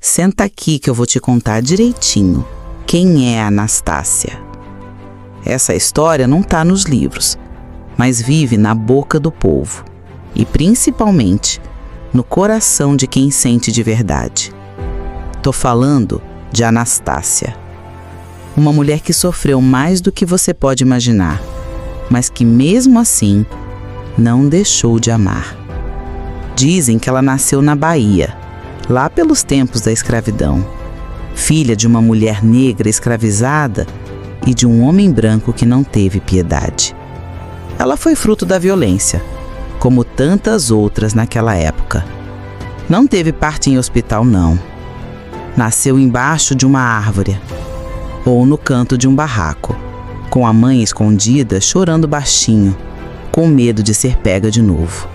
Senta aqui que eu vou te contar direitinho quem é a Anastácia. Essa história não tá nos livros, mas vive na boca do povo e principalmente no coração de quem sente de verdade. Tô falando de Anastácia, uma mulher que sofreu mais do que você pode imaginar, mas que mesmo assim não deixou de amar. Dizem que ela nasceu na Bahia, lá pelos tempos da escravidão, filha de uma mulher negra escravizada e de um homem branco que não teve piedade. Ela foi fruto da violência, como tantas outras naquela época. Não teve parto em hospital, não. Nasceu embaixo de uma árvore ou no canto de um barraco, com a mãe escondida chorando baixinho, com medo de ser pega de novo.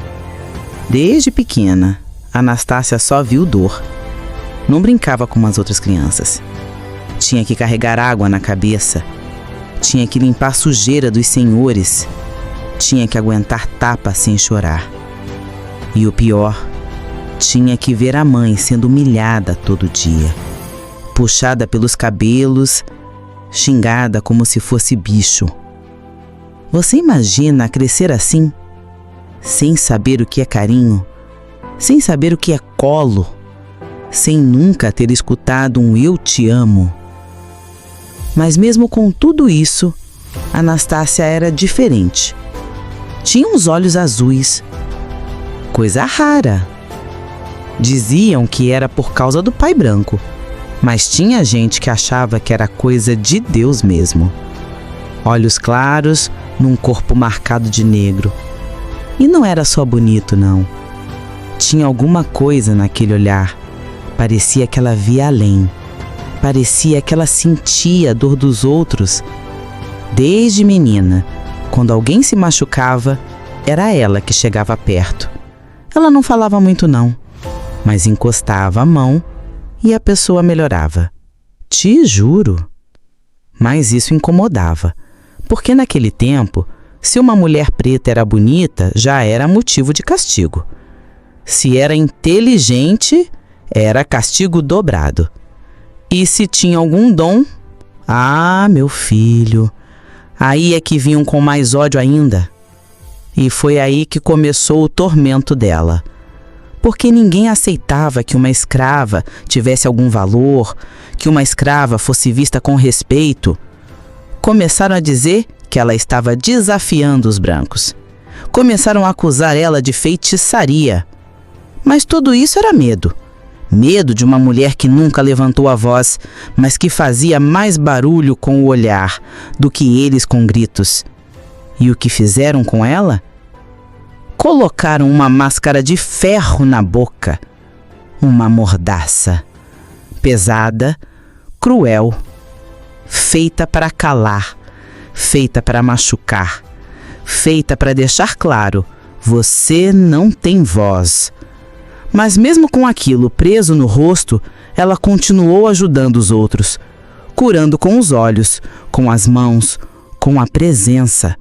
Desde pequena, Anastácia só viu dor. Não brincava como as outras crianças. Tinha que carregar água na cabeça. Tinha que limpar a sujeira dos senhores. Tinha que aguentar tapa sem chorar. E o pior, tinha que ver a mãe sendo humilhada todo dia. Puxada pelos cabelos, xingada como se fosse bicho. Você imagina crescer assim? Sem saber o que é carinho? Sem saber o que é colo? Sem nunca ter escutado um "eu te amo"? Mas mesmo com tudo isso, Anastácia era diferente. Tinha uns olhos azuis, coisa rara. Diziam que era por causa do pai branco, mas tinha gente que achava que era coisa de Deus mesmo. Olhos claros, num corpo marcado de negro. E não era só bonito, não. Tinha alguma coisa naquele olhar. Parecia que ela via além. Parecia que ela sentia a dor dos outros. Desde menina, quando alguém se machucava, era ela que chegava perto. Ela não falava muito, não, mas encostava a mão e a pessoa melhorava. Te juro. Mas isso incomodava, porque naquele tempo, se uma mulher preta era bonita, já era motivo de castigo. Se era inteligente, era castigo dobrado. E se tinha algum dom, meu filho, aí é que vinham com mais ódio ainda. E foi aí que começou o tormento dela. Porque ninguém aceitava que uma escrava tivesse algum valor, que uma escrava fosse vista com respeito. Começaram a dizer que ela estava desafiando os brancos. Começaram a acusar ela de feitiçaria. Mas tudo isso era medo. Medo de uma mulher que nunca levantou a voz, mas que fazia mais barulho com o olhar do que eles com gritos. E o que fizeram com ela? Colocaram uma máscara de ferro na boca. Uma mordaça. Pesada, cruel. Feita para calar. Feita para machucar. Feita para deixar claro: você não tem voz. Mas mesmo com aquilo preso no rosto, ela continuou ajudando os outros, curando com os olhos, com as mãos, com a presença.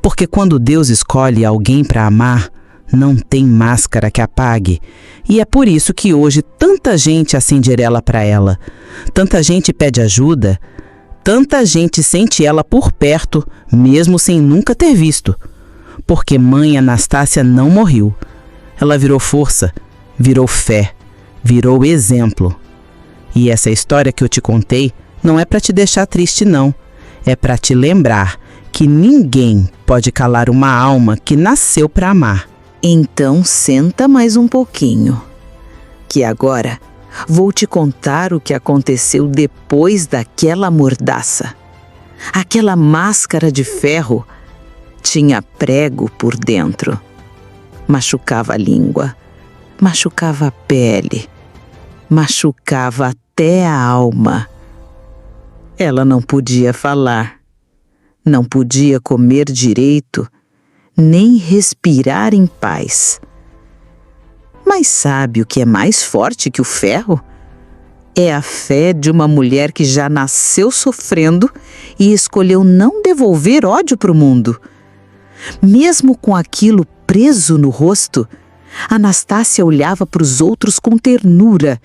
Porque quando Deus escolhe alguém para amar, não tem máscara que apague. E é por isso que hoje tanta gente acende ela para ela, tanta gente pede ajuda, tanta gente sente ela por perto, mesmo sem nunca ter visto. Porque mãe Anastácia não morreu. Ela virou força, virou fé, virou exemplo. E essa história que eu te contei não é para te deixar triste, não. É para te lembrar que ninguém pode calar uma alma que nasceu para amar. Então senta mais um pouquinho, que agora vou te contar o que aconteceu depois daquela mordaça. Aquela máscara de ferro tinha prego por dentro. Machucava a língua, machucava a pele, machucava até a alma. Ela não podia falar, não podia comer direito, nem respirar em paz. Mas sabe o que é mais forte que o ferro? É a fé de uma mulher que já nasceu sofrendo e escolheu não devolver ódio para o mundo. Mesmo com aquilo preso no rosto, Anastácia olhava para os outros com ternura.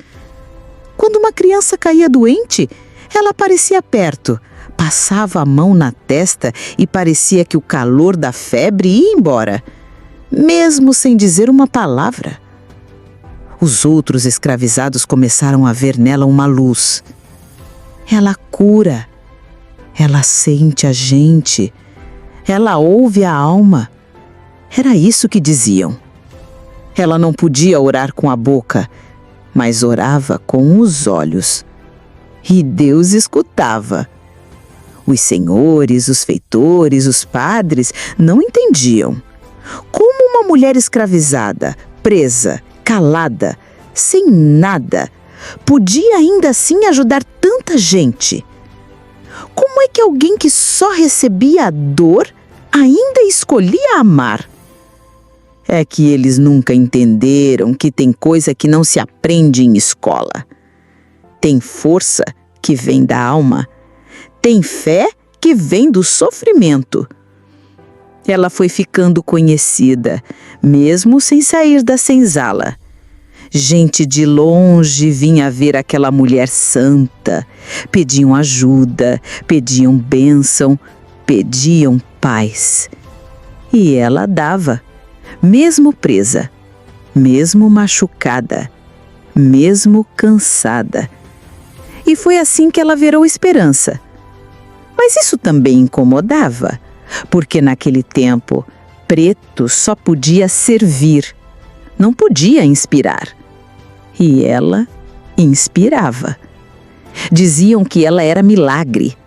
criança caía doente, ela aparecia perto, passava a mão na testa e parecia que o calor da febre ia embora, mesmo sem dizer uma palavra. Os outros escravizados começaram a ver nela uma luz. Ela cura, ela sente a gente, ela ouve a alma. Era isso que diziam. Ela não podia orar com a boca, mas orava com os olhos. E Deus escutava. Os senhores, os feitores, os padres não entendiam. Como uma mulher escravizada, presa, calada, sem nada, podia ainda assim ajudar tanta gente? Como é que alguém que só recebia a dor ainda escolhia amar? É que eles nunca entenderam que tem coisa que não se aprende em escola. Tem força que vem da alma, tem fé que vem do sofrimento. Ela foi ficando conhecida, mesmo sem sair da senzala. Gente de longe vinha ver aquela mulher santa, pediam ajuda, pediam bênção, pediam paz. E ela dava, mesmo presa, mesmo machucada, mesmo cansada. E foi assim que ela virou esperança. Mas isso também incomodava, porque naquele tempo, preto só podia servir, não podia inspirar. E ela inspirava. Diziam que ela era milagre,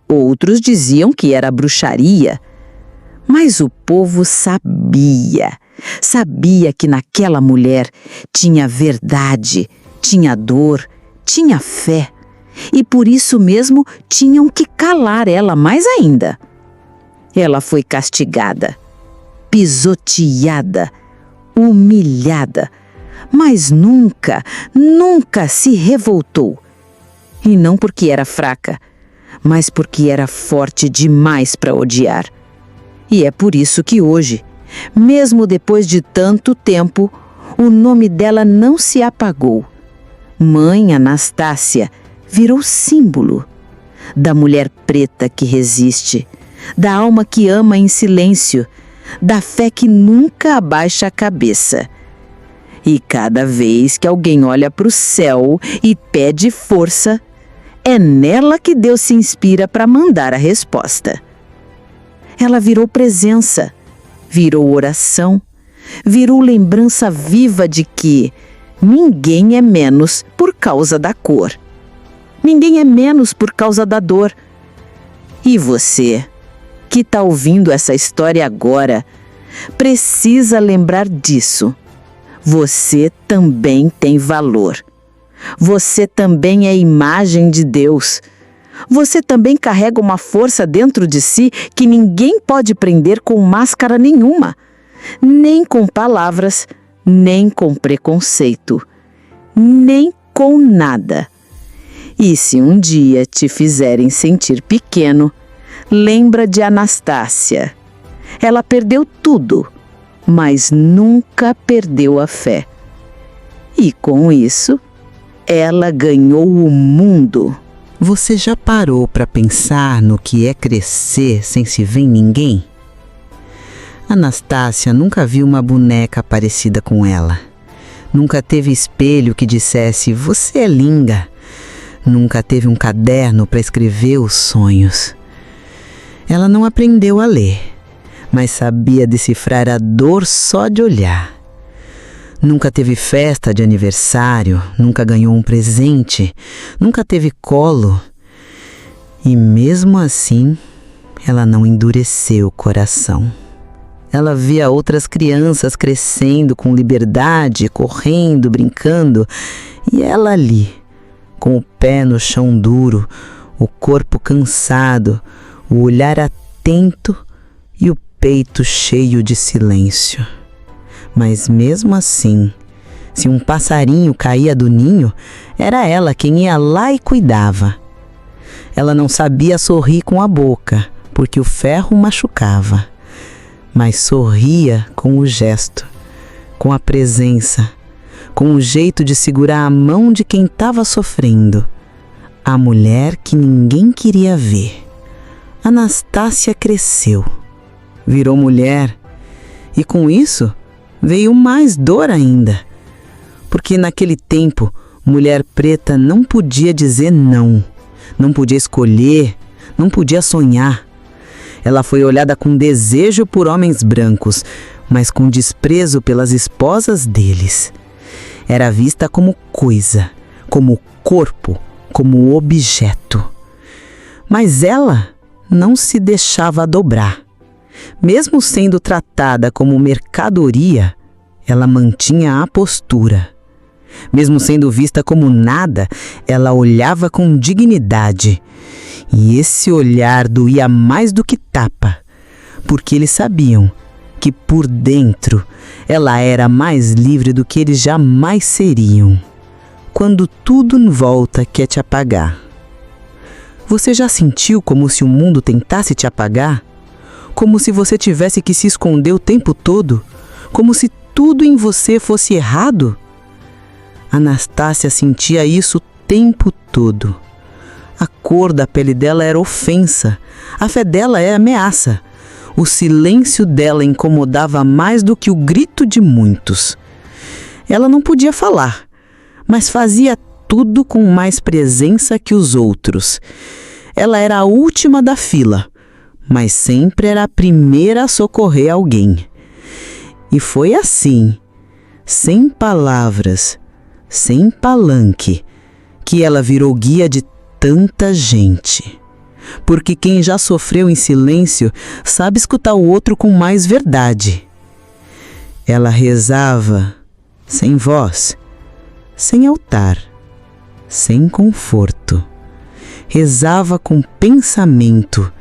outros diziam que era bruxaria. Mas o povo sabia que naquela mulher tinha verdade, tinha dor, tinha fé. E por isso mesmo tinham que calar ela mais ainda. Ela foi castigada, pisoteada, humilhada, mas nunca se revoltou. E não porque era fraca, mas porque era forte demais para odiar. E é por isso que hoje, mesmo depois de tanto tempo, o nome dela não se apagou. Mãe Anastácia virou símbolo da mulher preta que resiste, da alma que ama em silêncio, da fé que nunca abaixa a cabeça. E cada vez que alguém olha para o céu e pede força, é nela que Deus se inspira para mandar a resposta. Ela virou presença, virou oração, virou lembrança viva de que ninguém é menos por causa da cor. Ninguém é menos por causa da dor. E você, que está ouvindo essa história agora, precisa lembrar disso. Você também tem valor. Você também é imagem de Deus. Você também carrega uma força dentro de si que ninguém pode prender com máscara nenhuma, nem com palavras, nem com preconceito, nem com nada. E se um dia te fizerem sentir pequeno, lembra de Anastácia. Ela perdeu tudo, mas nunca perdeu a fé. E com isso, ela ganhou o mundo. Você já parou para pensar no que é crescer sem se ver em ninguém? Anastácia nunca viu uma boneca parecida com ela. Nunca teve espelho que dissesse, você é linda. Nunca teve um caderno para escrever os sonhos. Ela não aprendeu a ler, mas sabia decifrar a dor só de olhar. Nunca teve festa de aniversário, nunca ganhou um presente, nunca teve colo. E mesmo assim, ela não endureceu o coração. Ela via outras crianças crescendo com liberdade, correndo, brincando, e ela ali, com o pé no chão duro, o corpo cansado, o olhar atento e o peito cheio de silêncio. Mas mesmo assim, se um passarinho caía do ninho, era ela quem ia lá e cuidava. Ela não sabia sorrir com a boca, porque o ferro machucava, mas sorria com o gesto, com a presença, com o jeito de segurar a mão de quem estava sofrendo. A mulher que ninguém queria ver. Anastácia cresceu, virou mulher, e com isso veio mais dor ainda. Porque naquele tempo, mulher preta não podia dizer não, não podia escolher, não podia sonhar. Ela foi olhada com desejo por homens brancos, mas com desprezo pelas esposas deles. Era vista como coisa, como corpo, como objeto. Mas ela não se deixava dobrar. Mesmo sendo tratada como mercadoria, ela mantinha a postura. Mesmo sendo vista como nada, ela olhava com dignidade. E esse olhar doía mais do que tapa, porque eles sabiam que por dentro ela era mais livre do que eles jamais seriam. Quando tudo em volta quer te apagar. Você já sentiu como se o mundo tentasse te apagar? Como se você tivesse que se esconder o tempo todo? Como se tudo em você fosse errado? Anastácia sentia isso o tempo todo. A cor da pele dela era ofensa, a fé dela era ameaça. O silêncio dela incomodava mais do que o grito de muitos. Ela não podia falar, mas fazia tudo com mais presença que os outros. Ela era a última da fila, mas sempre era a primeira a socorrer alguém. E foi assim, sem palavras, sem palanque, que ela virou guia de tanta gente. Porque quem já sofreu em silêncio sabe escutar o outro com mais verdade. Ela rezava sem voz, sem altar, sem conforto. Rezava com pensamento,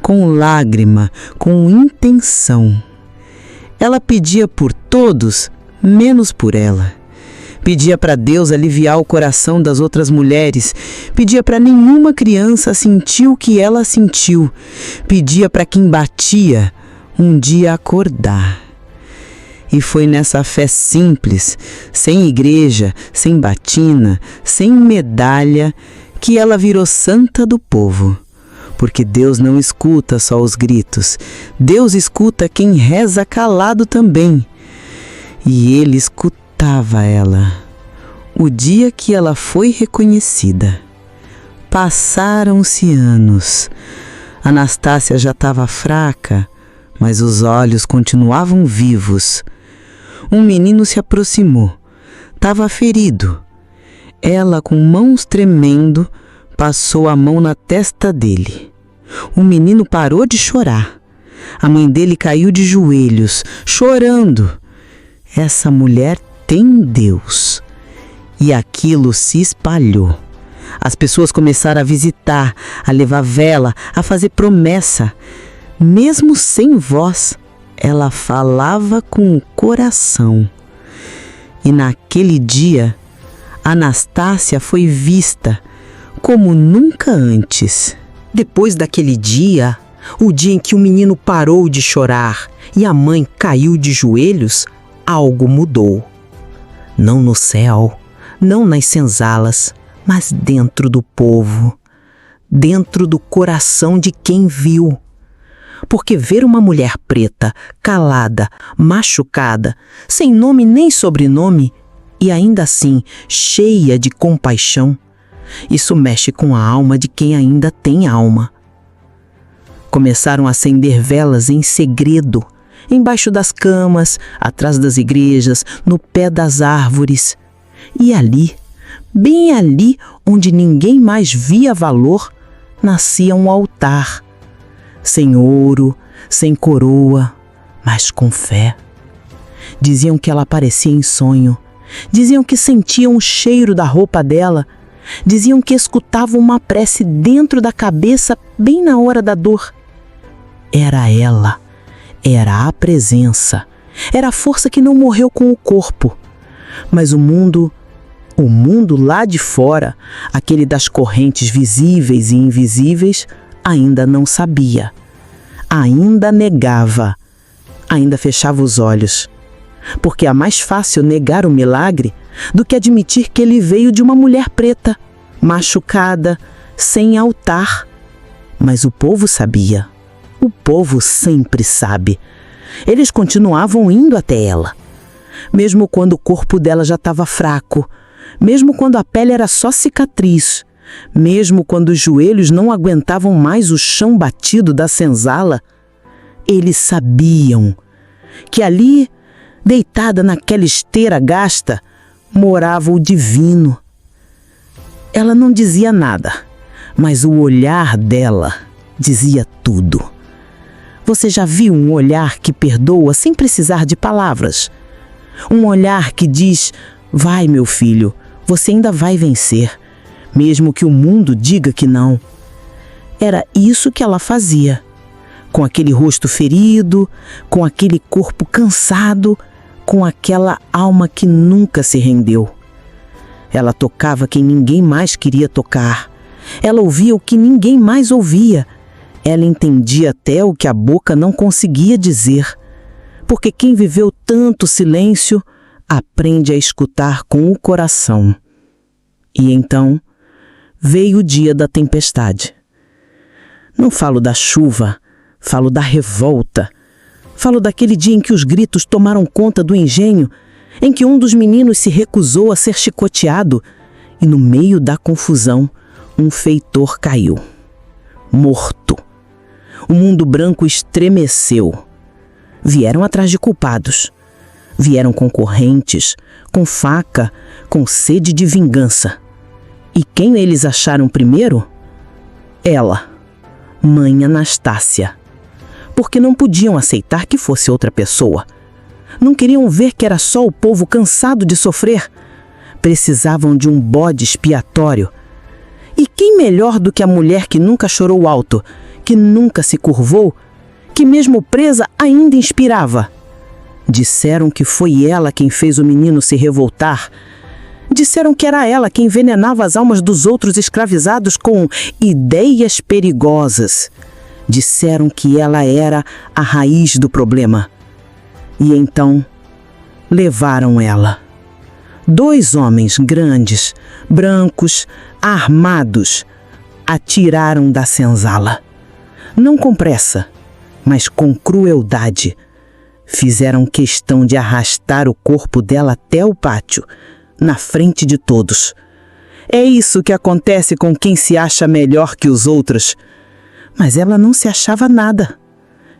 com lágrima, com intenção. Ela pedia por todos, menos por ela. Pedia para Deus aliviar o coração das outras mulheres. Pedia para nenhuma criança sentir o que ela sentiu. Pedia para quem batia um dia acordar. E foi nessa fé simples, sem igreja, sem batina, sem medalha, que ela virou santa do povo. Porque Deus não escuta só os gritos. Deus escuta quem reza calado também. E Ele escutava ela. O dia que ela foi reconhecida. Passaram-se anos. Anastácia já estava fraca, mas os olhos continuavam vivos. Um menino se aproximou. Estava ferido. Ela, com mãos tremendo, passou a mão na testa dele. O menino parou de chorar. A mãe dele caiu de joelhos, chorando. Essa mulher tem Deus. E aquilo se espalhou. As pessoas começaram a visitar, a levar vela, a fazer promessa. Mesmo sem voz, ela falava com o coração. E naquele dia, Anastácia foi vista como nunca antes. Depois daquele dia, o dia em que o menino parou de chorar e a mãe caiu de joelhos, algo mudou. Não no céu, não nas senzalas, mas dentro do povo, dentro do coração de quem viu. Porque ver uma mulher preta, calada, machucada, sem nome nem sobrenome, e ainda assim cheia de compaixão, isso mexe com a alma de quem ainda tem alma. Começaram a acender velas em segredo, embaixo das camas, atrás das igrejas, no pé das árvores. E ali, bem ali onde ninguém mais via valor, nascia um altar. Sem ouro, sem coroa, mas com fé. Diziam que ela aparecia em sonho. Diziam que sentiam o cheiro da roupa dela. Diziam que escutavam uma prece dentro da cabeça bem na hora da dor. Era ela. Era a presença. Era a força que não morreu com o corpo. Mas o mundo lá de fora, aquele das correntes visíveis e invisíveis, ainda não sabia. Ainda negava. Ainda fechava os olhos. Porque é mais fácil negar o milagre do que admitir que ele veio de uma mulher preta, machucada, sem altar. Mas o povo sabia. O povo sempre sabe. Eles continuavam indo até ela. Mesmo quando o corpo dela já estava fraco, mesmo quando a pele era só cicatriz, mesmo quando os joelhos não aguentavam mais o chão batido da senzala, eles sabiam que ali, deitada naquela esteira gasta, morava o divino. Ela não dizia nada, mas o olhar dela dizia tudo. Você já viu um olhar que perdoa sem precisar de palavras? Um olhar que diz: vai, meu filho, você ainda vai vencer, mesmo que o mundo diga que não. Era isso que ela fazia. Com aquele rosto ferido, com aquele corpo cansado, com aquela alma que nunca se rendeu. Ela tocava quem ninguém mais queria tocar. Ela ouvia o que ninguém mais ouvia. Ela entendia até o que a boca não conseguia dizer. Porque quem viveu tanto silêncio aprende a escutar com o coração. E então veio o dia da tempestade. Não falo da chuva, falo da revolta. Falo daquele dia em que os gritos tomaram conta do engenho, em que um dos meninos se recusou a ser chicoteado e no meio da confusão um feitor caiu, morto. O mundo branco estremeceu. Vieram atrás de culpados. Vieram concorrentes, com faca, com sede de vingança. E quem eles acharam primeiro? Ela, Mãe Anastácia. Porque não podiam aceitar que fosse outra pessoa. Não queriam ver que era só o povo cansado de sofrer. Precisavam de um bode expiatório. E quem melhor do que a mulher que nunca chorou alto, que nunca se curvou, que mesmo presa ainda inspirava? Disseram que foi ela quem fez o menino se revoltar. Disseram que era ela quem envenenava as almas dos outros escravizados com ideias perigosas. Disseram que ela era a raiz do problema. E então levaram ela. 2 homens grandes, brancos, armados, a tiraram da senzala. Não com pressa, mas com crueldade. Fizeram questão de arrastar o corpo dela até o pátio, na frente de todos. É isso que acontece com quem se acha melhor que os outros. Mas ela não se achava nada.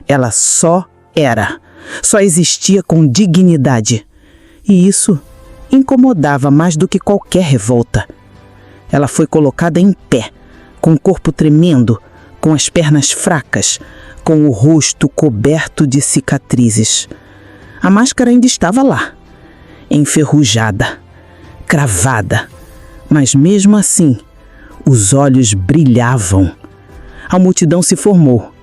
Ela só era. Só existia com dignidade. E isso incomodava mais do que qualquer revolta. Ela foi colocada em pé, com o corpo tremendo, com as pernas fracas, com o rosto coberto de cicatrizes. A máscara ainda estava lá, enferrujada, cravada, mas mesmo assim, os olhos brilhavam. A multidão se formou.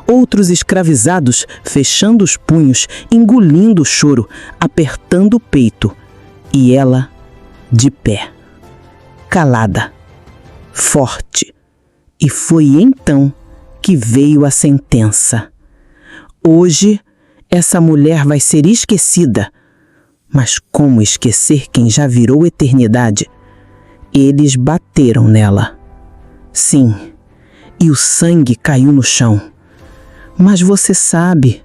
Outros escravizados fechando os punhos, engolindo o choro, apertando o peito. E ela, de pé, calada, forte. E foi então que veio a sentença. Hoje, essa mulher vai ser esquecida. Mas como esquecer quem já virou eternidade? Eles bateram nela. Sim, e o sangue caiu no chão. Mas você sabe,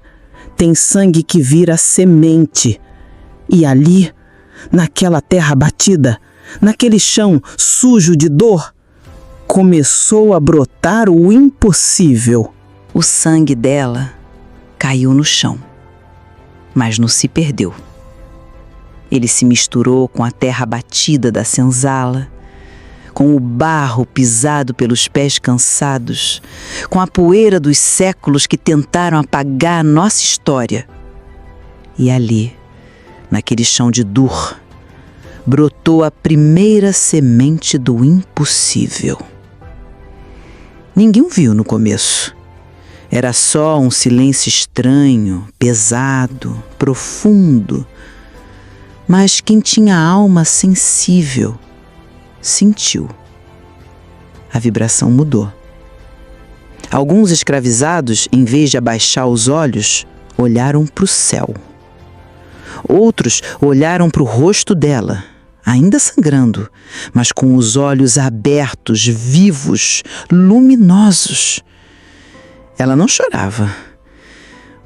tem sangue que vira semente. E ali, naquela terra batida, naquele chão sujo de dor, começou a brotar o impossível. O sangue dela caiu no chão, mas não se perdeu. Ele se misturou com a terra batida da senzala, com o barro pisado pelos pés cansados, com a poeira dos séculos que tentaram apagar a nossa história. E ali, naquele chão de dor, brotou a primeira semente do impossível. Ninguém viu no começo. Era só um silêncio estranho, pesado, profundo. Mas quem tinha alma sensível sentiu. A vibração mudou. Alguns escravizados, em vez de abaixar os olhos, olharam para o céu. Outros olharam para o rosto dela ainda sangrando, mas com os olhos abertos, vivos, luminosos. Ela não chorava,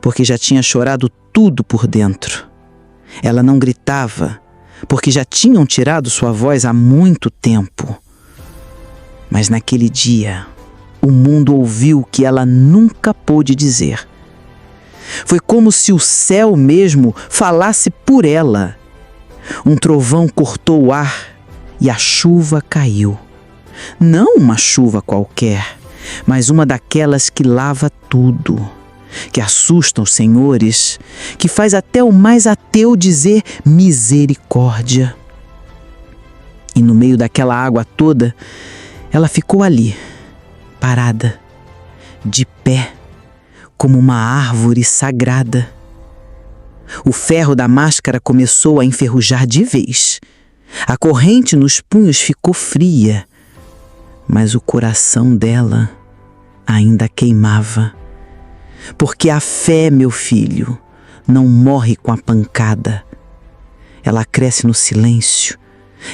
porque já tinha chorado tudo por dentro. Ela não gritava, porque já tinham tirado sua voz há muito tempo. Mas naquele dia, o mundo ouviu o que ela nunca pôde dizer. Foi como se o céu mesmo falasse por ela. Um trovão cortou o ar e a chuva caiu. Não uma chuva qualquer, mas uma daquelas que lava tudo, que assustam os senhores, que faz até o mais ateu dizer misericórdia. E no meio daquela água toda, ela ficou ali, parada, de pé, como uma árvore sagrada. O ferro da máscara começou a enferrujar de vez. A corrente nos punhos ficou fria, mas o coração dela ainda queimava. Porque a fé, meu filho, não morre com a pancada. Ela cresce no silêncio,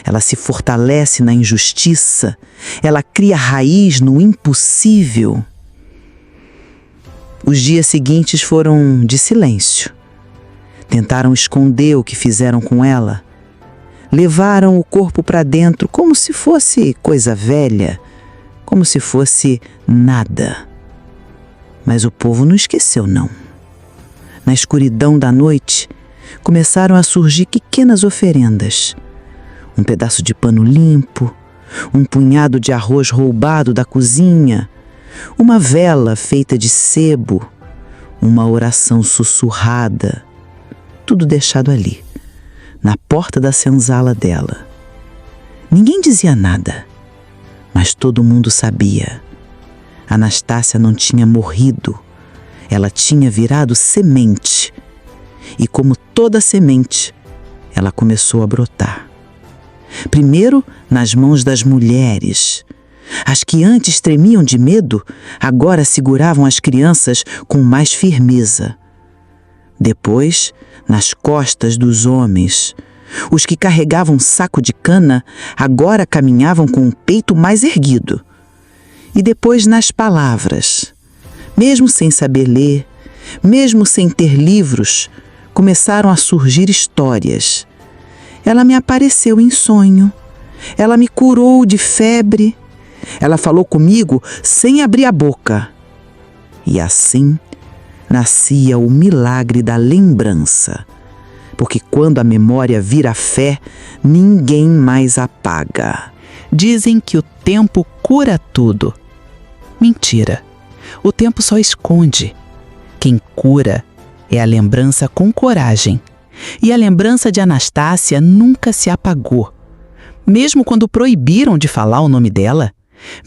ela se fortalece na injustiça, ela cria raiz no impossível. Os dias seguintes foram de silêncio. Tentaram esconder o que fizeram com ela. Levaram o corpo para dentro como se fosse coisa velha, como se fosse nada. Mas o povo não esqueceu, não. Na escuridão da noite, começaram a surgir pequenas oferendas. Um pedaço de pano limpo, um punhado de arroz roubado da cozinha, uma vela feita de sebo, uma oração sussurrada, tudo deixado ali, na porta da senzala dela. Ninguém dizia nada, mas todo mundo sabia. Anastácia não tinha morrido, ela tinha virado semente. E como toda semente, ela começou a brotar. Primeiro nas mãos das mulheres. As que antes tremiam de medo, agora seguravam as crianças com mais firmeza. Depois, nas costas dos homens. Os que carregavam um saco de cana, agora caminhavam com o peito mais erguido. E depois nas palavras. Mesmo sem saber ler, mesmo sem ter livros, começaram a surgir histórias. Ela me apareceu em sonho. Ela me curou de febre. Ela falou comigo sem abrir a boca. E assim nascia o milagre da lembrança. Porque quando a memória vira fé, ninguém mais apaga. Dizem que o tempo cura tudo. Mentira. O tempo só esconde. Quem cura é a lembrança com coragem. E a lembrança de Anastácia nunca se apagou. Mesmo quando proibiram de falar o nome dela,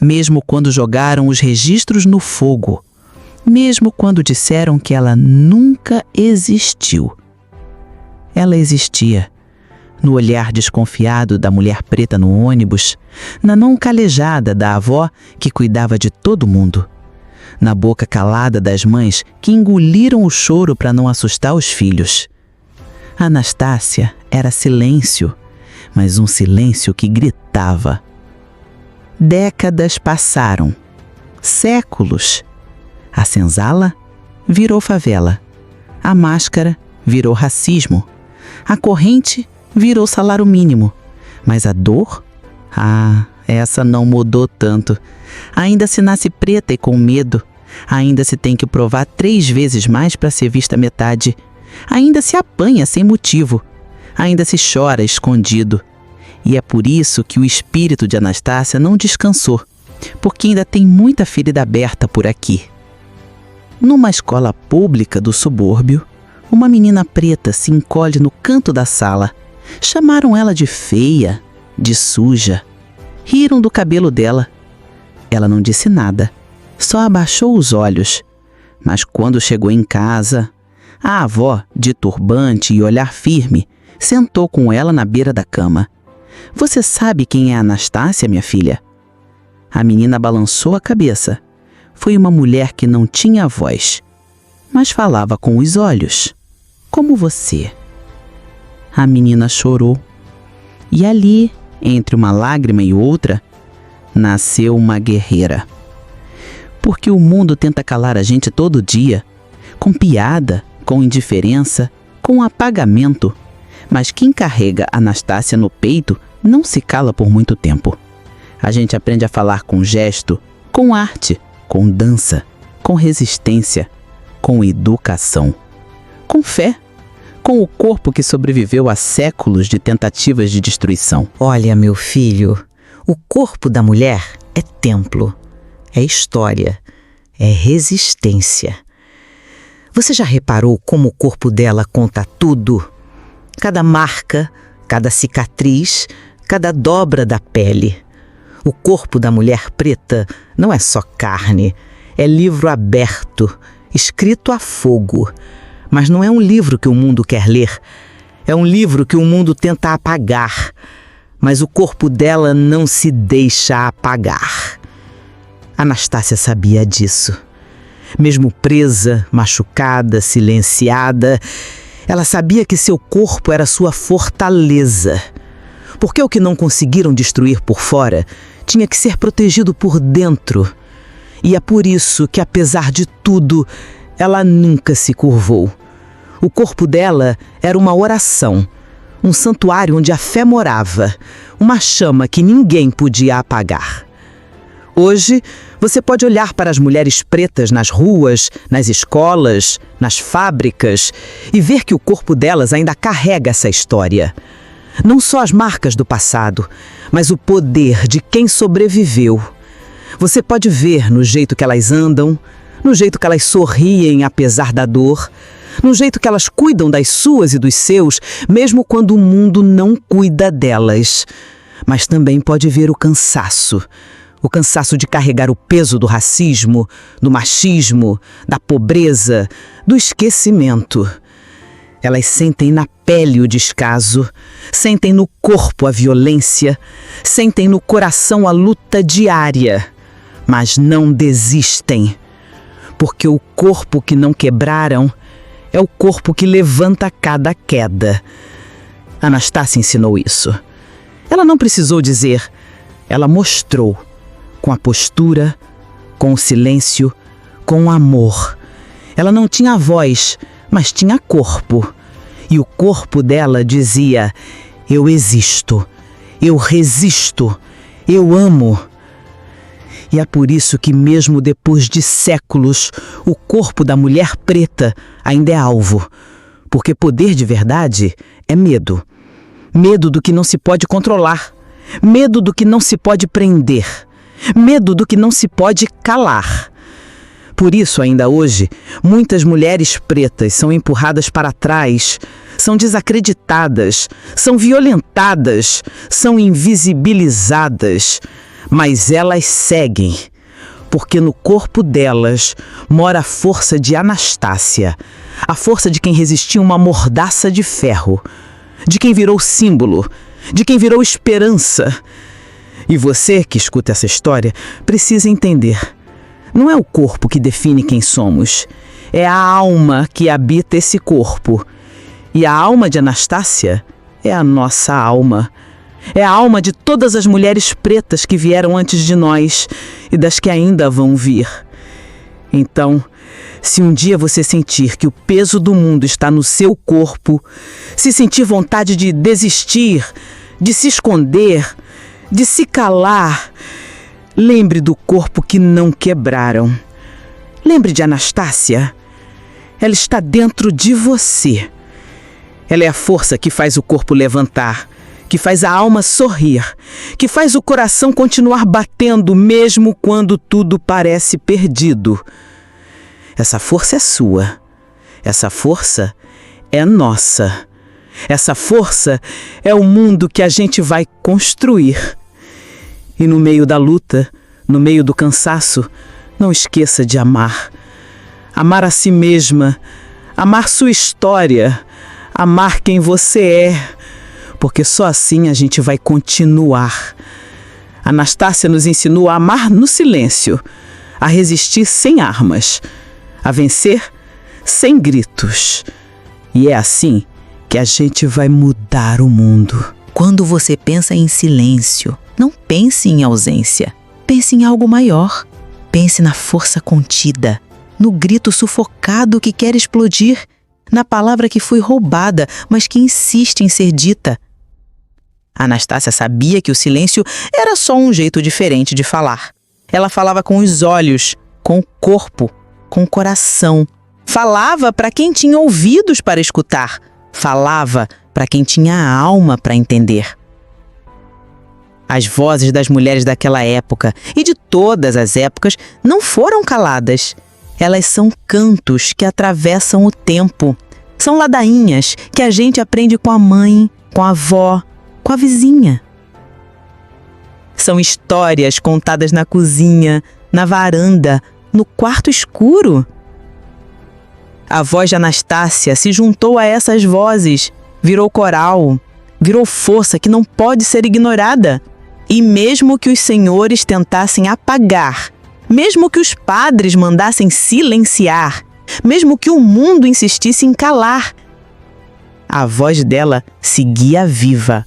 mesmo quando jogaram os registros no fogo, mesmo quando disseram que ela nunca existiu. Ela existia, no olhar desconfiado da mulher preta no ônibus, na mão calejada da avó que cuidava de todo mundo, na boca calada das mães que engoliram o choro para não assustar os filhos. Anastácia era silêncio, mas um silêncio que gritava. Décadas passaram, séculos. A senzala virou favela, a máscara virou racismo, a corrente virou salário mínimo, mas a dor? Essa não mudou tanto. Ainda se nasce preta e com medo, ainda se tem que provar 3 vezes mais para ser vista metade, ainda se apanha sem motivo, ainda se chora escondido. E é por isso que o espírito de Anastácia não descansou, porque ainda tem muita ferida aberta por aqui. Numa escola pública do subúrbio, uma menina preta se encolhe no canto da sala. Chamaram ela de feia, de suja. Riram do cabelo dela. Ela não disse nada, só abaixou os olhos. Mas quando chegou em casa, a avó, de turbante e olhar firme, sentou com ela na beira da cama. Você sabe quem é Anastácia, minha filha? A menina balançou a cabeça. Foi uma mulher que não tinha voz, mas falava com os olhos, como você. A menina chorou. E ali, entre uma lágrima e outra, nasceu uma guerreira. Porque o mundo tenta calar a gente todo dia, com piada, com indiferença, com apagamento. Mas quem carrega Anastácia no peito não se cala por muito tempo. A gente aprende a falar com gesto, com arte, com dança, com resistência, com educação, com fé, com o corpo que sobreviveu a séculos de tentativas de destruição. Olha, meu filho, o corpo da mulher é templo, é história, é resistência. Você já reparou como o corpo dela conta tudo? Cada marca, cada cicatriz, cada dobra da pele. O corpo da mulher preta não é só carne, é livro aberto, escrito a fogo. Mas não é um livro que o mundo quer ler, é um livro que o mundo tenta apagar. Mas o corpo dela não se deixa apagar. Anastácia sabia disso. Mesmo presa, machucada, silenciada, ela sabia que seu corpo era sua fortaleza. Porque o que não conseguiram destruir por fora tinha que ser protegido por dentro. E é por isso que, apesar de tudo, ela nunca se curvou. O corpo dela era uma oração, um santuário onde a fé morava, uma chama que ninguém podia apagar. Hoje, você pode olhar para as mulheres pretas nas ruas, nas escolas, nas fábricas e ver que o corpo delas ainda carrega essa história. Não só as marcas do passado, mas o poder de quem sobreviveu. Você pode ver no jeito que elas andam, no jeito que elas sorriem apesar da dor, no jeito que elas cuidam das suas e dos seus, mesmo quando o mundo não cuida delas. Mas também pode ver o cansaço de carregar o peso do racismo, do machismo, da pobreza, do esquecimento. Elas sentem na pele o descaso, sentem no corpo a violência, sentem no coração a luta diária, mas não desistem, porque o corpo que não quebraram é o corpo que levanta cada queda. Anastácia ensinou isso. Ela não precisou dizer, ela mostrou, com a postura, com o silêncio, com o amor. Ela não tinha voz, mas tinha corpo. E o corpo dela dizia, eu existo, eu resisto, eu amo. E é por isso que mesmo depois de séculos, o corpo da mulher preta ainda é alvo. Porque poder de verdade é medo. Medo do que não se pode controlar. Medo do que não se pode prender. Medo do que não se pode calar. Por isso, ainda hoje, muitas mulheres pretas são empurradas para trás, são desacreditadas, são violentadas, são invisibilizadas. Mas elas seguem, porque no corpo delas mora a força de Anastácia, a força de quem resistiu uma mordaça de ferro, de quem virou símbolo, de quem virou esperança. E você que escuta essa história precisa entender. Não é o corpo que define quem somos, é a alma que habita esse corpo. E a alma de Anastácia é a nossa alma. É a alma de todas as mulheres pretas que vieram antes de nós e das que ainda vão vir. Então, se um dia você sentir que o peso do mundo está no seu corpo, se sentir vontade de desistir, de se esconder, de se calar, lembre do corpo que não quebraram. Lembre de Anastácia. Ela está dentro de você. Ela é a força que faz o corpo levantar, que faz a alma sorrir, que faz o coração continuar batendo mesmo quando tudo parece perdido. Essa força é sua. Essa força é nossa. Essa força é o mundo que a gente vai construir. E no meio da luta, no meio do cansaço, não esqueça de amar. Amar a si mesma, amar sua história, amar quem você é, porque só assim a gente vai continuar. Anastácia nos ensinou a amar no silêncio, a resistir sem armas, a vencer sem gritos. E é assim que a gente vai mudar o mundo. Quando você pensa em silêncio, não pense em ausência. Pense em algo maior. Pense na força contida, no grito sufocado que quer explodir, na palavra que foi roubada, mas que insiste em ser dita. Anastácia sabia que o silêncio era só um jeito diferente de falar. Ela falava com os olhos, com o corpo, com o coração. Falava para quem tinha ouvidos para escutar. Falava para quem tinha a alma para entender. As vozes das mulheres daquela época e de todas as épocas não foram caladas. Elas são cantos que atravessam o tempo. São ladainhas que a gente aprende com a mãe, com a avó, com a vizinha. São histórias contadas na cozinha, na varanda, no quarto escuro. A voz de Anastácia se juntou a essas vozes, virou coral, virou força que não pode ser ignorada. E mesmo que os senhores tentassem apagar, mesmo que os padres mandassem silenciar, mesmo que o mundo insistisse em calar, a voz dela seguia viva.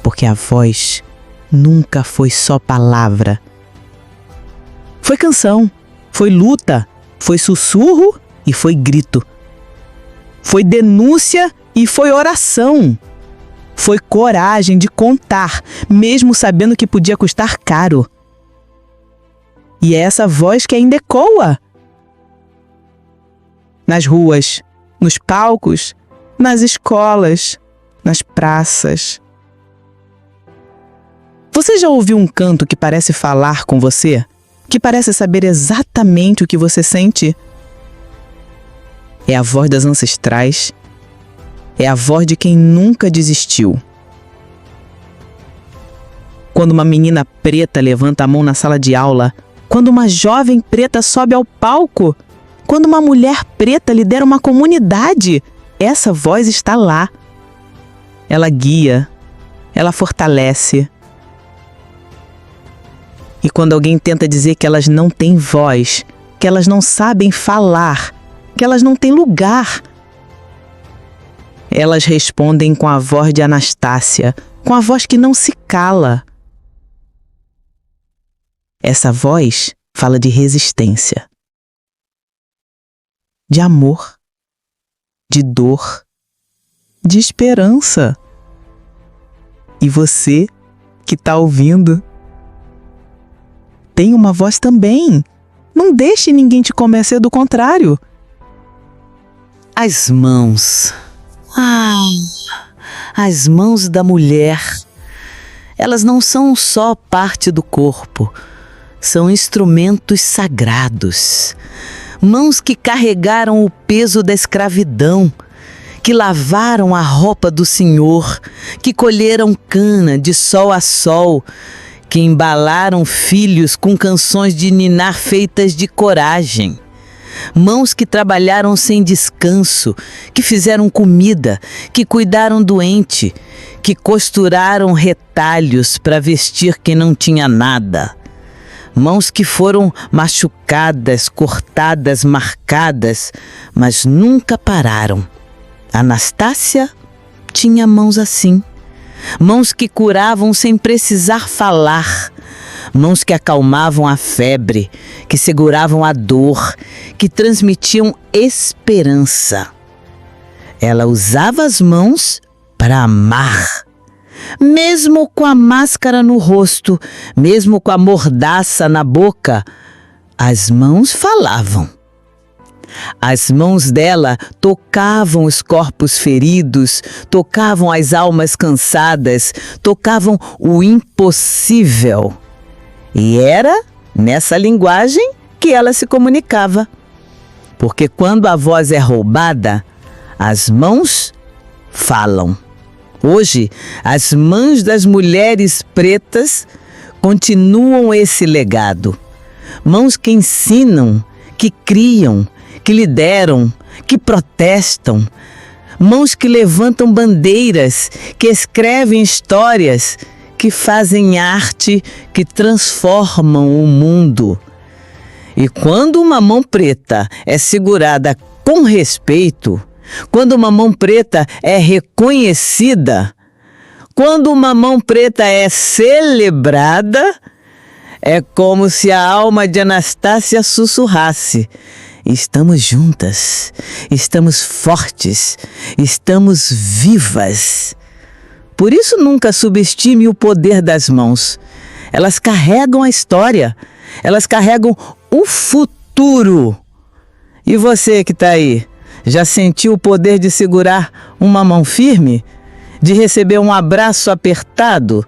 Porque a voz nunca foi só palavra. Foi canção, foi luta, foi sussurro e foi grito. Foi denúncia e foi oração. Foi coragem de contar, mesmo sabendo que podia custar caro. E é essa voz que ainda ecoa. Nas ruas, nos palcos, nas escolas, nas praças. Você já ouviu um canto que parece falar com você? Que parece saber exatamente o que você sente? É a voz das ancestrais. É a voz de quem nunca desistiu. Quando uma menina preta levanta a mão na sala de aula, quando uma jovem preta sobe ao palco, quando uma mulher preta lidera uma comunidade, essa voz está lá. Ela guia, ela fortalece. E quando alguém tenta dizer que elas não têm voz, que elas não sabem falar, que elas não têm lugar, elas respondem com a voz de Anastácia, com a voz que não se cala. Essa voz fala de resistência, de amor, de dor, de esperança. E você, que está ouvindo, tem uma voz também. Não deixe ninguém te convencer do contrário. As mãos. As mãos da mulher. Elas não são só parte do corpo. São instrumentos sagrados. Mãos que carregaram o peso da escravidão, que lavaram a roupa do Senhor, que colheram cana de sol a sol, que embalaram filhos com canções de ninar feitas de coragem. Mãos que trabalharam sem descanso, que fizeram comida, que cuidaram doente, que costuraram retalhos para vestir quem não tinha nada. Mãos que foram machucadas, cortadas, marcadas, mas nunca pararam. Anastácia tinha mãos assim. Mãos que curavam sem precisar falar. Mãos que acalmavam a febre, que seguravam a dor, que transmitiam esperança. Ela usava as mãos para amar. Mesmo com a máscara no rosto, mesmo com a mordaça na boca, as mãos falavam. As mãos dela tocavam os corpos feridos, tocavam as almas cansadas, tocavam o impossível. E era nessa linguagem que ela se comunicava. Porque quando a voz é roubada, as mãos falam. Hoje, as mãos das mulheres pretas continuam esse legado. Mãos que ensinam, que criam, que lideram, que protestam. Mãos que levantam bandeiras, que escrevem histórias, que fazem arte, que transformam o mundo. E quando uma mão preta é segurada com respeito, Quando uma mão preta é reconhecida, quando uma mão preta é celebrada, é como se a alma de Anastácia sussurrasse: estamos juntas, estamos fortes, estamos vivas. Por isso nunca subestime o poder das mãos. Elas carregam a história, elas carregam o futuro. E você que está aí, já sentiu o poder de segurar uma mão firme? De receber um abraço apertado?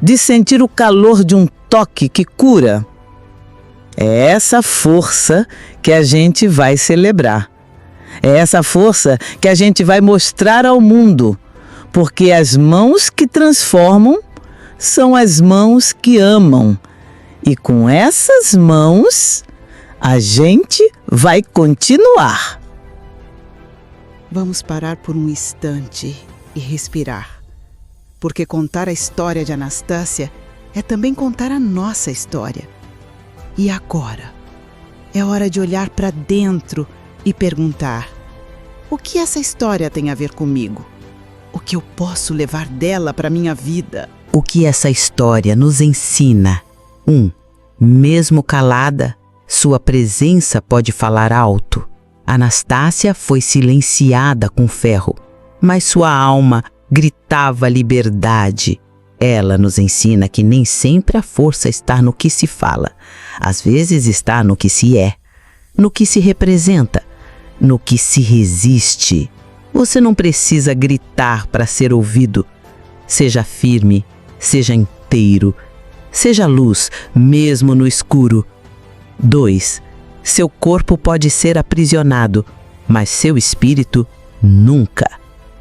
De sentir o calor de um toque que cura? É essa força que a gente vai celebrar. É essa força que a gente vai mostrar ao mundo. Porque as mãos que transformam são as mãos que amam. E com essas mãos, a gente vai continuar. Vamos parar por um instante e respirar. Porque contar a história de Anastácia é também contar a nossa história. E agora? É hora de olhar para dentro e perguntar: o que essa história tem a ver comigo? O que eu posso levar dela para minha vida? O que essa história nos ensina? 1. Mesmo calada, sua presença pode falar alto. Anastácia foi silenciada com ferro, mas sua alma gritava liberdade. Ela nos ensina que nem sempre a força está no que se fala. Às vezes está no que se é, no que se representa, no que se resiste. Você não precisa gritar para ser ouvido. Seja firme, seja inteiro, seja luz, mesmo no escuro. 2. Seu corpo pode ser aprisionado, mas seu espírito nunca.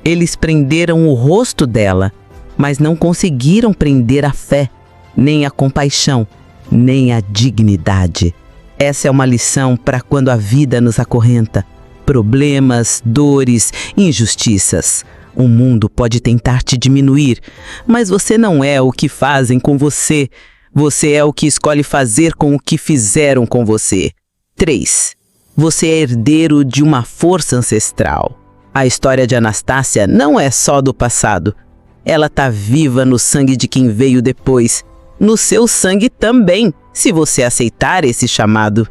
Eles prenderam o rosto dela, mas não conseguiram prender a fé, nem a compaixão, nem a dignidade. Essa é uma lição para quando a vida nos acorrenta. Problemas, dores, injustiças. O mundo pode tentar te diminuir, mas você não é o que fazem com você. Você é o que escolhe fazer com o que fizeram com você. 3. Você é herdeiro de uma força ancestral. A história de Anastácia não é só do passado. Ela está viva no sangue de quem veio depois. No seu sangue também, se você aceitar esse chamado.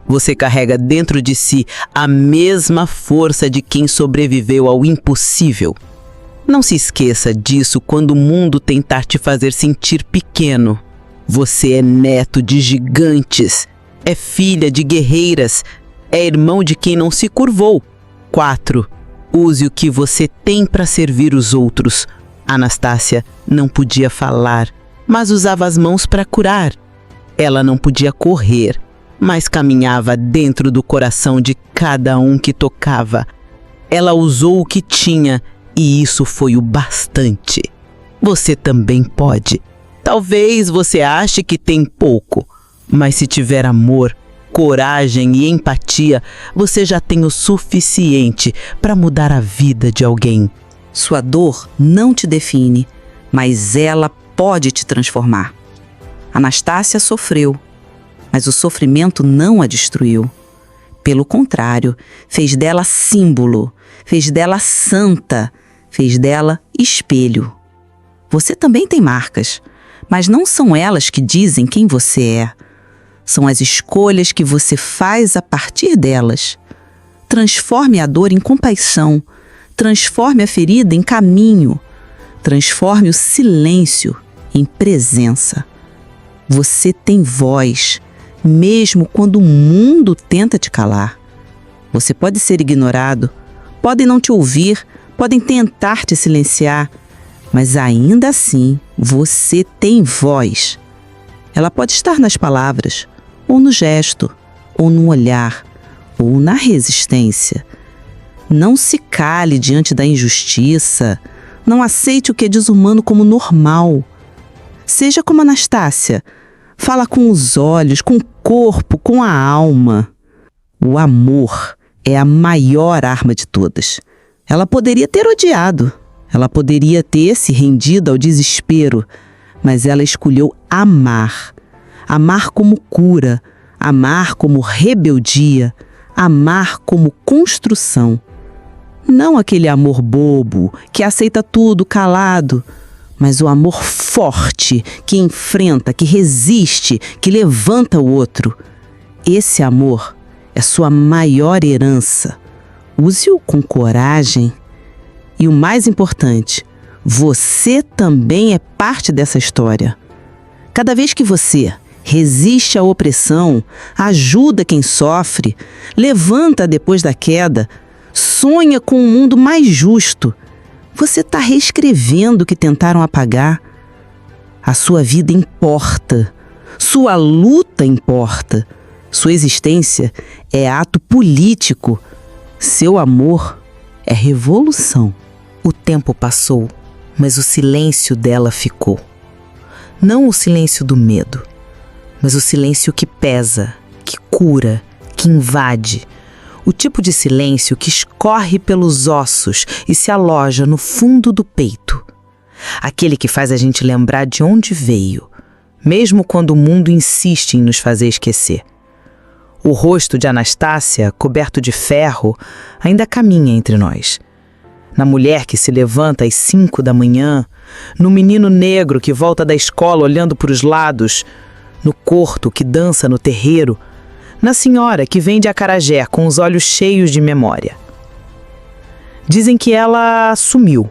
Você carrega dentro de si a mesma força de quem sobreviveu ao impossível. Não se esqueça disso quando o mundo tentar te fazer sentir pequeno. Você é neto de gigantes, é filha de guerreiras, é irmão de quem não se curvou. 4. Use o que você tem para servir os outros. Anastácia não podia falar, mas usava as mãos para curar. Ela não podia correr, mas caminhava dentro do coração de cada um que tocava. Ela usou o que tinha e isso foi o bastante. Você também pode. Talvez você ache que tem pouco, mas se tiver amor, coragem e empatia, você já tem o suficiente para mudar a vida de alguém. Sua dor não te define, mas ela pode te transformar. Anastácia sofreu, mas o sofrimento não a destruiu. Pelo contrário, fez dela símbolo, fez dela santa, fez dela espelho. Você também tem marcas, mas não são elas que dizem quem você é. São as escolhas que você faz a partir delas. Transforme a dor em compaixão, transforme a ferida em caminho, transforme o silêncio em presença. Você tem voz, mesmo quando o mundo tenta te calar. Você pode ser ignorado, podem não te ouvir, podem tentar te silenciar, mas ainda assim você tem voz. Ela pode estar nas palavras, ou no gesto, ou no olhar, ou na resistência. Não se cale diante da injustiça, não aceite o que é desumano como normal. Seja como Anastácia, fala com os olhos, com o corpo, com a alma. O amor é a maior arma de todas. Ela poderia ter odiado, ela poderia ter se rendido ao desespero, mas ela escolheu amar. Amar como cura, amar como rebeldia, amar como construção. Não aquele amor bobo que aceita tudo calado, mas o amor forte que enfrenta, que resiste, que levanta o outro. Esse amor é sua maior herança. Use-o com coragem. E o mais importante, você também é parte dessa história. Cada vez que você resiste à opressão, ajuda quem sofre, levanta depois da queda, sonha com um mundo mais justo, você está reescrevendo o que tentaram apagar. A sua vida importa, sua luta importa, sua existência é ato político, seu amor é revolução. O tempo passou, mas o silêncio dela ficou. Não o silêncio do medo, mas o silêncio que pesa, que cura, que invade. O tipo de silêncio que escorre pelos ossos e se aloja no fundo do peito. Aquele que faz a gente lembrar de onde veio, mesmo quando o mundo insiste em nos fazer esquecer. O rosto de Anastácia, coberto de ferro, ainda caminha entre nós. Na mulher que se levanta às 5 da manhã, no menino negro que volta da escola olhando para os lados, no corto que dança no terreiro, na senhora que vem de acarajé com os olhos cheios de memória. Dizem que ela sumiu.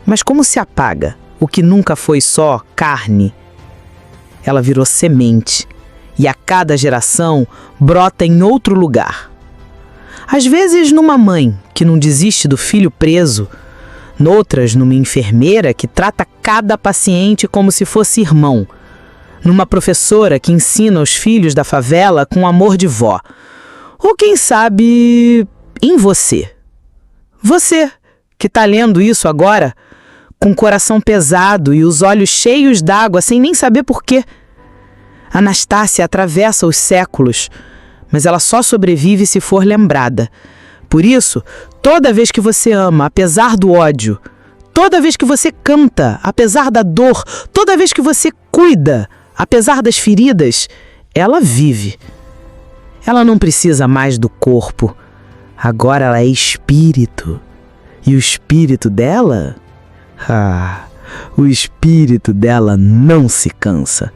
Mas como se apaga o que nunca foi só carne? Ela virou semente e a cada geração brota em outro lugar. Às vezes numa mãe que não desiste do filho preso, noutras numa enfermeira que trata cada paciente como se fosse irmão, numa professora que ensina os filhos da favela com amor de vó. Ou quem sabe, em você. Você, que está lendo isso agora, com o coração pesado e os olhos cheios d'água sem nem saber por quê. Anastácia atravessa os séculos, mas ela só sobrevive se for lembrada. Por isso, toda vez que você ama, apesar do ódio, toda vez que você canta, apesar da dor, toda vez que você cuida, apesar das feridas, ela vive. Ela não precisa mais do corpo. Agora ela é espírito. E o espírito dela? O espírito dela não se cansa.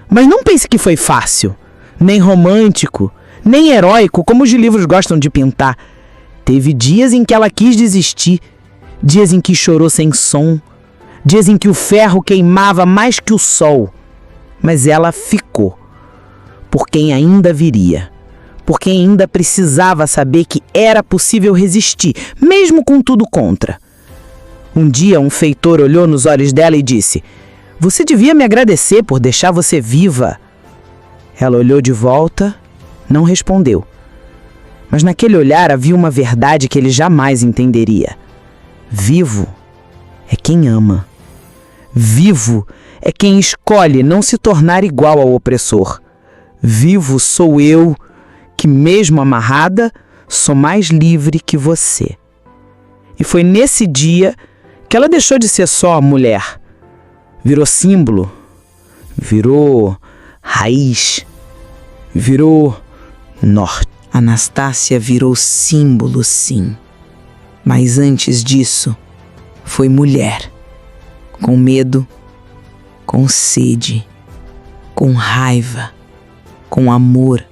Mas não pense que foi fácil, nem romântico, nem heróico, como os livros gostam de pintar. Teve dias em que ela quis desistir, dias em que chorou sem som, dias em que o ferro queimava mais que o sol. Mas ela ficou, por quem ainda viria, por quem ainda precisava saber que era possível resistir, mesmo com tudo contra. Um dia um feitor olhou nos olhos dela e disse: "Você devia me agradecer por deixar você viva." Ela olhou de volta, não respondeu. Mas naquele olhar havia uma verdade que ele jamais entenderia. Vivo é quem ama. Vivo é quem escolhe não se tornar igual ao opressor. Vivo sou eu, que mesmo amarrada, sou mais livre que você. E foi nesse dia que ela deixou de ser só a mulher. Virou símbolo, virou raiz, virou norte. Anastácia virou símbolo, sim. Mas antes disso, foi mulher. Com medo, com sede, com raiva, com amor,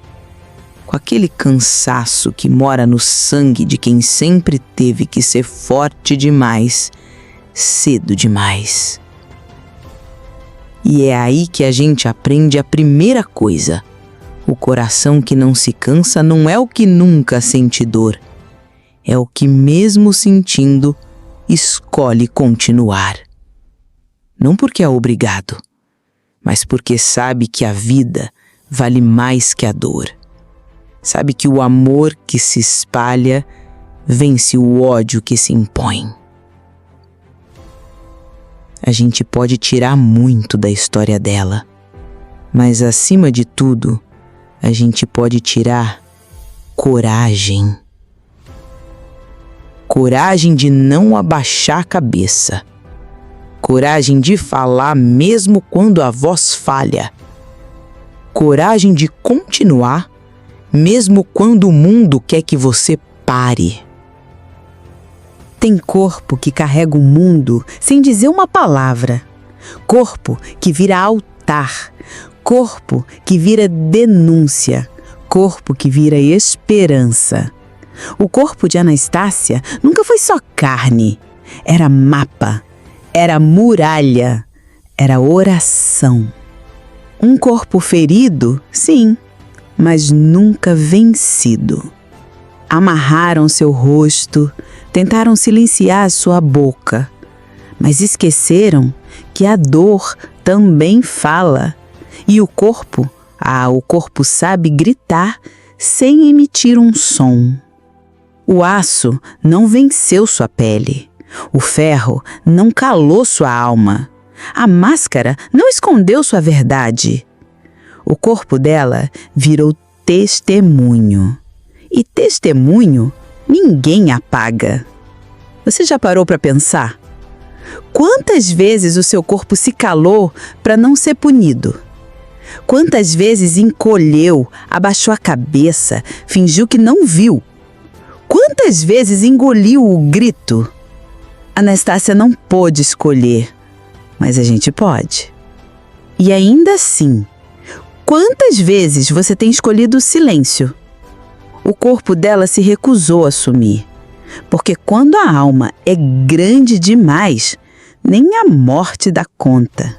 com aquele cansaço que mora no sangue de quem sempre teve que ser forte demais, cedo demais. E é aí que a gente aprende a primeira coisa. O coração que não se cansa não é o que nunca sente dor. É o que mesmo sentindo, escolhe continuar. Não porque é obrigado, mas porque sabe que a vida vale mais que a dor. Sabe que o amor que se espalha vence o ódio que se impõe. A gente pode tirar muito da história dela, mas acima de tudo, a gente pode tirar coragem. Coragem de não abaixar a cabeça. Coragem de falar mesmo quando a voz falha. Coragem de continuar mesmo quando o mundo quer que você pare. Tem corpo que carrega o mundo sem dizer uma palavra. Corpo que vira altar. Corpo que vira denúncia. Corpo que vira esperança. O corpo de Anastácia nunca foi só carne. Era mapa. Era muralha. Era oração. Um corpo ferido, sim, mas nunca vencido. Amarraram seu rosto, tentaram silenciar sua boca, mas esqueceram que a dor também fala. E o corpo sabe gritar sem emitir um som. O aço não venceu sua pele. O ferro não calou sua alma. A máscara não escondeu sua verdade. O corpo dela virou testemunho. E testemunho ninguém apaga. Você já parou para pensar? Quantas vezes o seu corpo se calou para não ser punido? Quantas vezes encolheu, abaixou a cabeça, fingiu que não viu? Quantas vezes engoliu o grito? Anastácia não pôde escolher, mas a gente pode. E ainda assim, quantas vezes você tem escolhido o silêncio? O corpo dela se recusou a assumir, porque quando a alma é grande demais, nem a morte dá conta.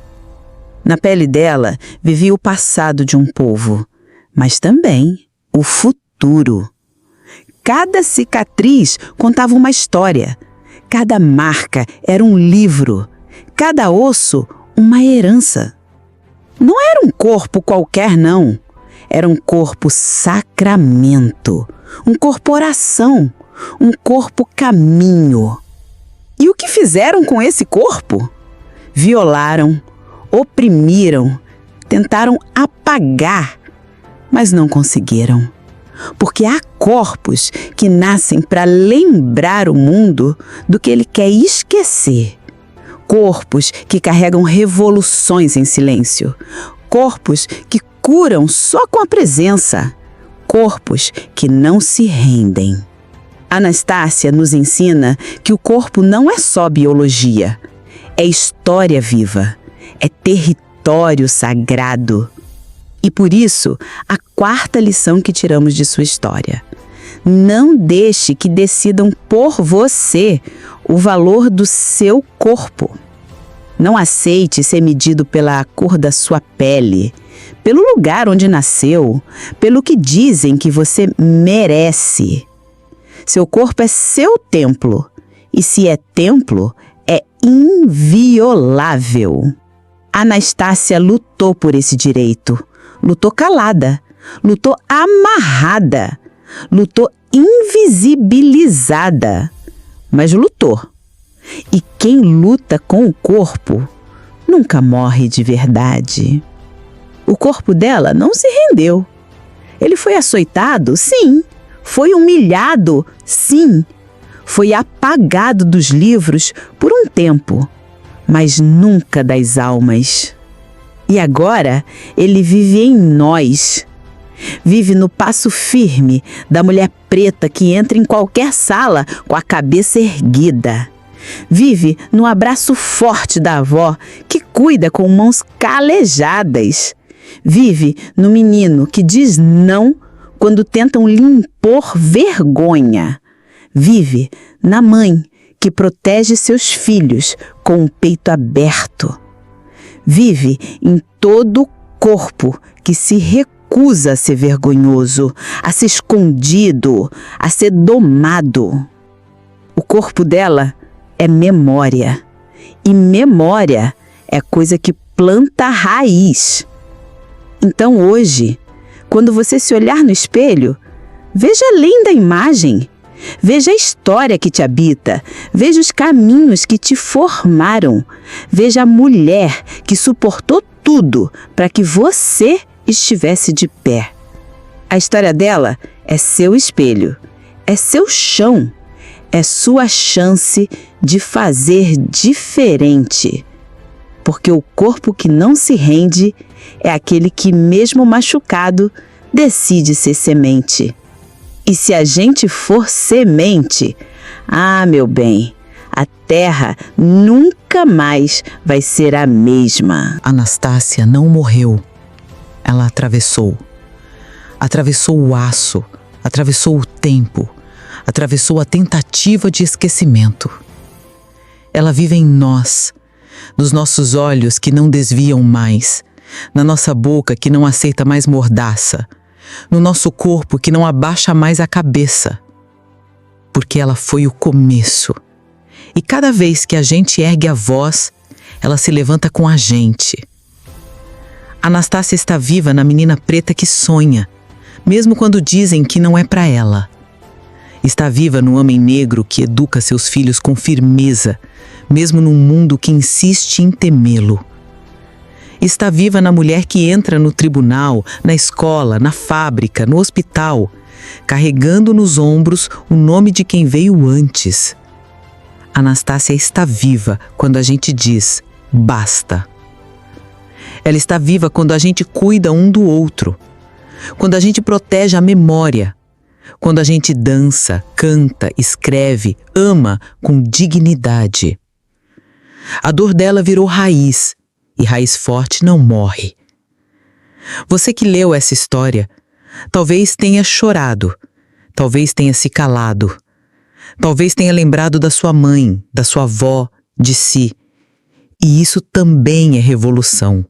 Na pele dela vivia o passado de um povo, mas também o futuro. Cada cicatriz contava uma história, cada marca era um livro, cada osso uma herança. Não era um corpo qualquer, não. Era um corpo sacramento, um corpo oração, um corpo caminho. E o que fizeram com esse corpo? Violaram, oprimiram, tentaram apagar, mas não conseguiram. Porque há corpos que nascem para lembrar o mundo do que ele quer esquecer. Corpos que carregam revoluções em silêncio. Corpos que curam só com a presença. Corpos que não se rendem. Anastácia nos ensina que o corpo não é só biologia. É história viva. É território sagrado. E por isso, a quarta lição que tiramos de sua história: não deixe que decidam por você o valor do seu corpo. Não aceite ser medido pela cor da sua pele, pelo lugar onde nasceu, pelo que dizem que você merece. Seu corpo é seu templo, e se é templo, é inviolável. Anastácia lutou por esse direito. Lutou calada, lutou amarrada, lutou invisibilizada, mas lutou. E quem luta com o corpo nunca morre de verdade. O corpo dela não se rendeu. Ele foi açoitado, sim. Foi humilhado, sim. Foi apagado dos livros por um tempo, mas nunca das almas. E agora ele vive em nós. Vive no passo firme da mulher preta que entra em qualquer sala com a cabeça erguida. Vive no abraço forte da avó que cuida com mãos calejadas. Vive no menino que diz não quando tentam lhe impor vergonha. Vive na mãe que protege seus filhos com o peito aberto. Vive em todo corpo que se recusa a ser vergonhoso, a ser escondido, a ser domado. O corpo dela é memória. E memória é coisa que planta raiz. Então hoje, quando você se olhar no espelho, veja além da imagem. Veja a história que te habita, veja os caminhos que te formaram, veja a mulher que suportou tudo para que você estivesse de pé. A história dela é seu espelho, é seu chão, é sua chance de fazer diferente. Porque o corpo que não se rende é aquele que, mesmo machucado, decide ser semente. E se a gente for semente, Ah, meu bem, a terra nunca mais vai ser a mesma. Anastácia não morreu. Ela atravessou. Atravessou o aço, atravessou o tempo, atravessou a tentativa de esquecimento. Ela vive em nós, nos nossos olhos que não desviam mais, na nossa boca que não aceita mais mordaça, no nosso corpo que não abaixa mais a cabeça. Porque ela foi o começo. E cada vez que a gente ergue a voz, ela se levanta com a gente. Anastácia está viva na menina preta que sonha, mesmo quando dizem que não é para ela. Está viva no homem negro que educa seus filhos com firmeza, mesmo num mundo que insiste em temê-lo. Está viva na mulher que entra no tribunal, na escola, na fábrica, no hospital, carregando nos ombros o nome de quem veio antes. Anastácia está viva quando a gente diz basta. Ela está viva quando a gente cuida um do outro, quando a gente protege a memória, quando a gente dança, canta, escreve, ama com dignidade. A dor dela virou raiz, e raiz forte não morre. Você que leu essa história, talvez tenha chorado, talvez tenha se calado, talvez tenha lembrado da sua mãe, da sua avó, de si. E isso também é revolução.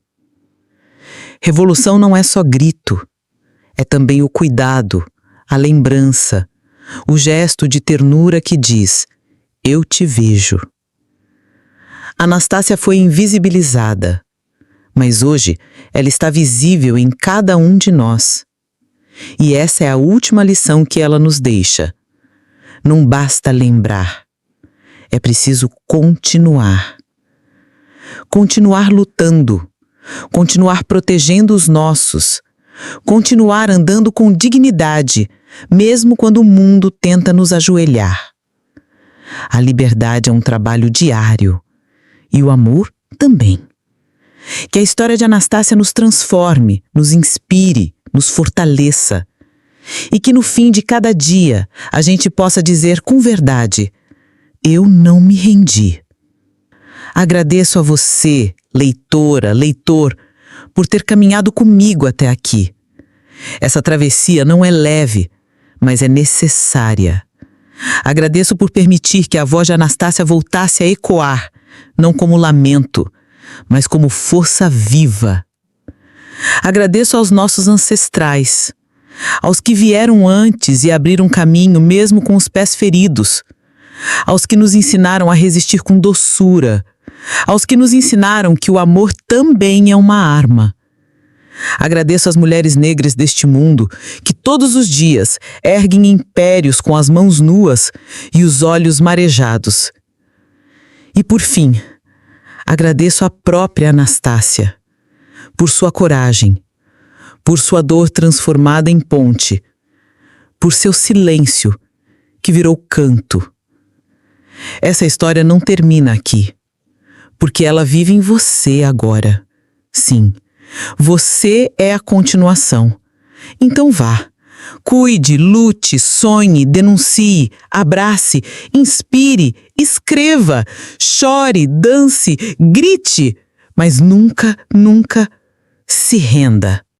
Revolução não é só grito, é também o cuidado, a lembrança, o gesto de ternura que diz: eu te vejo. Anastácia foi invisibilizada, mas hoje ela está visível em cada um de nós. E essa é a última lição que ela nos deixa. Não basta lembrar, é preciso continuar. Continuar lutando, continuar protegendo os nossos, continuar andando com dignidade, mesmo quando o mundo tenta nos ajoelhar. A liberdade é um trabalho diário, e o amor também. Que a história de Anastácia nos transforme, nos inspire, nos fortaleça. E que no fim de cada dia a gente possa dizer com verdade: eu não me rendi. Agradeço a você, leitora, leitor, por ter caminhado comigo até aqui. Essa travessia não é leve, mas é necessária. Agradeço por permitir que a voz de Anastácia voltasse a ecoar, não como lamento, mas como força viva. Agradeço aos nossos ancestrais, aos que vieram antes e abriram caminho mesmo com os pés feridos, aos que nos ensinaram a resistir com doçura, aos que nos ensinaram que o amor também é uma arma. Agradeço às mulheres negras deste mundo que todos os dias erguem impérios com as mãos nuas e os olhos marejados. E por fim, agradeço à própria Anastácia, por sua coragem, por sua dor transformada em ponte, por seu silêncio, que virou canto. Essa história não termina aqui, porque ela vive em você agora. Sim, você é a continuação. Então vá, cuide, lute, sonhe, denuncie, abrace, inspire, escreva, chore, dance, grite, mas nunca, nunca se renda.